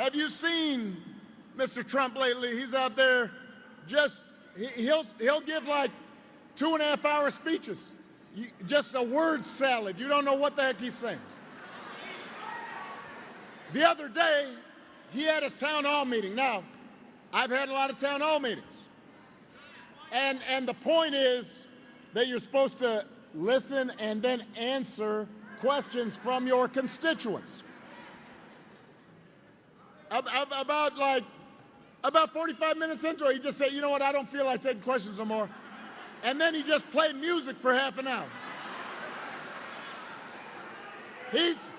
Have you seen Mr. Trump lately? He's out there just, he'll give like 2.5-hour speeches. Just a word salad. You don't know what the heck he's saying. The other day, he had a town hall meeting. Now, I've had a lot of town hall meetings. And the point is that you're supposed to listen and then answer questions from your constituents. About 45 minutes into it, he just said, you know what, I don't feel like taking questions no more. And then he just played music for half an hour. He's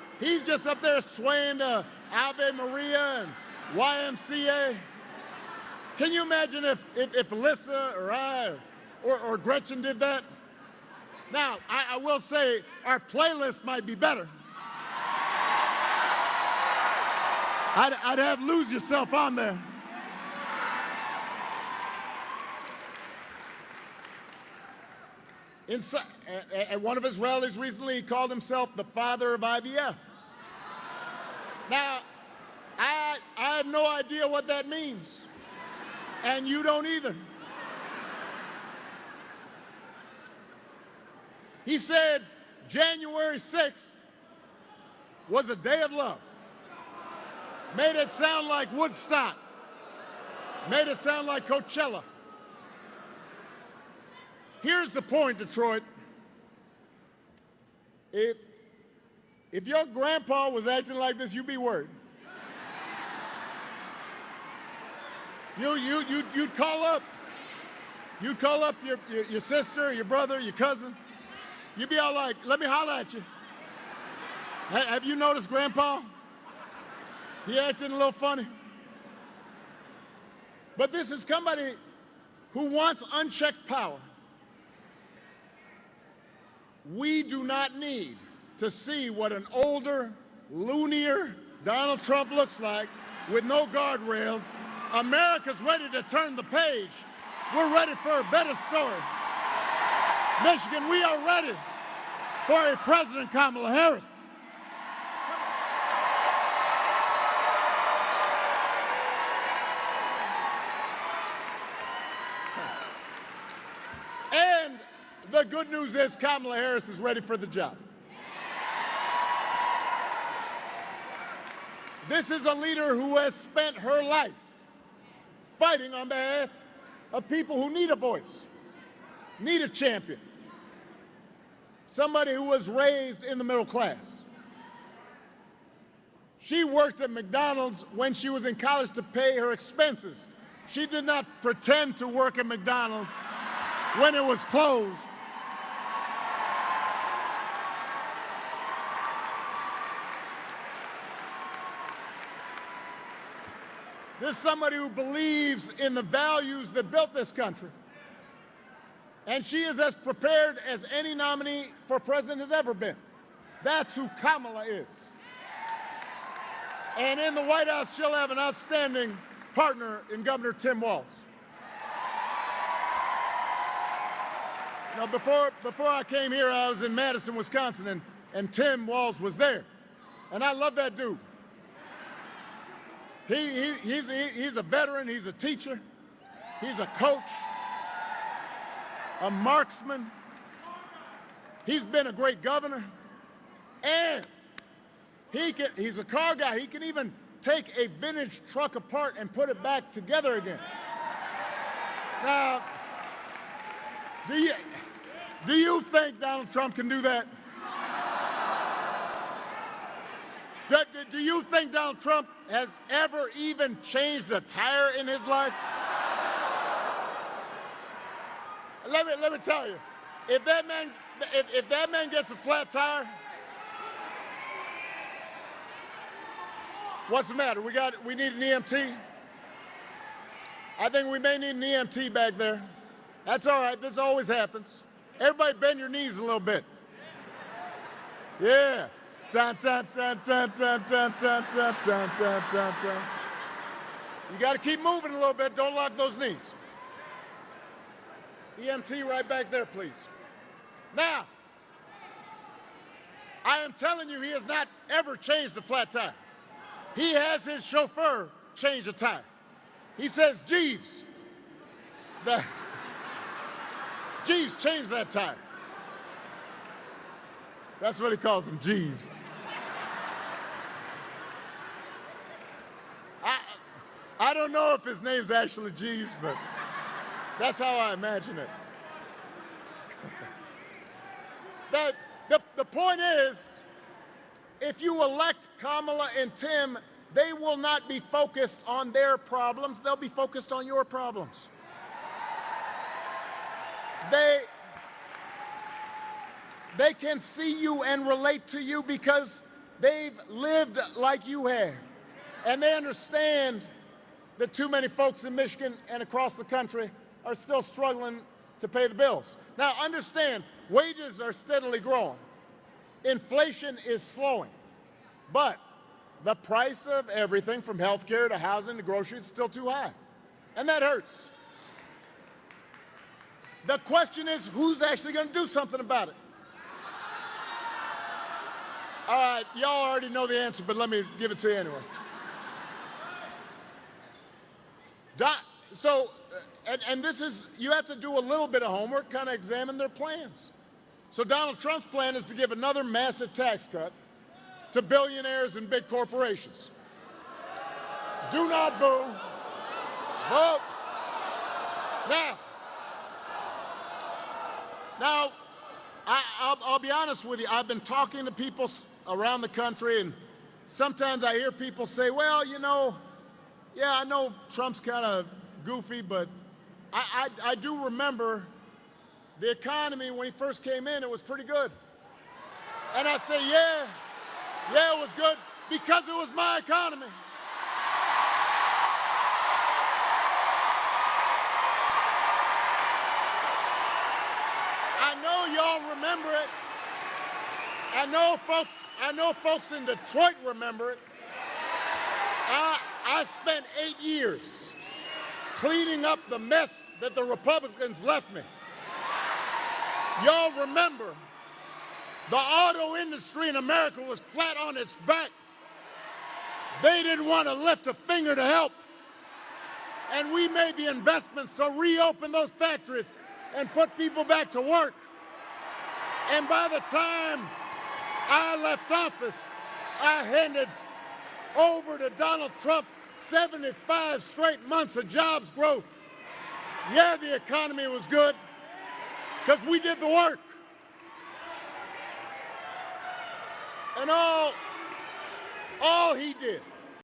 just up there swaying to Ave Maria and YMCA. Can you imagine if Alyssa or I or Gretchen did that? Now, I will say our playlist might be better. I'd have Lose Yourself on there. At one of his rallies recently, he called himself the father of IVF. Now, I have no idea what that means, and you don't either. He said January 6th was a day of love. Made it sound like Woodstock. Made it sound like Coachella. Here's the point, Detroit. If your grandpa was acting like this, you'd be worried. You'd call up. You'd call up your sister, your brother, your cousin. You'd be all like, let me holler at you. Have you noticed Grandpa? He acting a little funny. But this is somebody who wants unchecked power. We do not need to see what an older, loonier Donald Trump looks like with no guardrails. America's ready to turn the page. We're ready for a better story. Michigan, we are ready for a President Kamala Harris. And the good news is Kamala Harris is ready for the job. This is a leader who has spent her life fighting on behalf of people who need a voice, need a champion, somebody who was raised in the middle class. She worked at McDonald's when she was in college to pay her expenses. She did not pretend to work at McDonald's when it was closed. This is somebody who believes in the values that built this country. And she is as prepared as any nominee for president has ever been. That's who Kamala is. And in the White House, she'll have an outstanding partner in Governor Tim Walz. You know, before I came here, I was in Madison, Wisconsin, and Tim Walz was there. And I love that dude. He's a veteran, he's a teacher, he's a coach, a marksman. He's been a great governor, and he's a car guy. He can even take a vintage truck apart and put it back together again. Now, do you think Donald Trump can do that? Do you think Donald Trump has ever even changed a tire in his life? Let me tell you, if that man gets a flat tire, what's the matter? We need an EMT? I think we may need an EMT back there. That's all right, this always happens. Everybody bend your knees a little bit. Yeah. Dun, dun, dun, dun, dun, dun, dun, dun, dun, dun, dun, dun. You got to keep moving a little bit. Don't lock those knees. EMT right back there, please. Now, I am telling you, he has not ever changed a flat tire. he has his chauffeur change a tire. He says, Jeeves, Jeeves, change that tire. That's what he calls him, Jeeves. I don't know if his name's actually Jeeves, but that's how I imagine it. The point is, if you elect Kamala and Tim, they will not be focused on their problems. They'll be focused on your problems. They can see you and relate to you because they've lived like you have. And they understand that too many folks in Michigan and across the country are still struggling to pay the bills. Now, understand, wages are steadily growing. Inflation is slowing. But the price of everything from health care to housing to groceries is still too high. And that hurts. The question is, who's actually going to do something about it? All right, y'all already know the answer, but let me give it to you anyway. And this is, you have to do a little bit of homework, kind of examine their plans. So Donald Trump's plan is to give another massive tax cut to billionaires and big corporations. Do not boo. Vote. Now, I'll be honest with you. I've been talking to people around the country, and sometimes I hear people say, well, you know, yeah, I know Trump's kind of goofy, but I do remember the economy when he first came in, it was pretty good. And I say, yeah, it was good because it was my economy. I know y'all remember it. I know folks in Detroit remember it. I spent 8 years cleaning up the mess that the Republicans left me. Y'all remember the auto industry in America was flat on its back. They didn't want to lift a finger to help. And we made the investments to reopen those factories and put people back to work. And by the time I left office, I handed over to Donald Trump 75 straight months of jobs growth. Yeah, the economy was good because we did the work. And all he did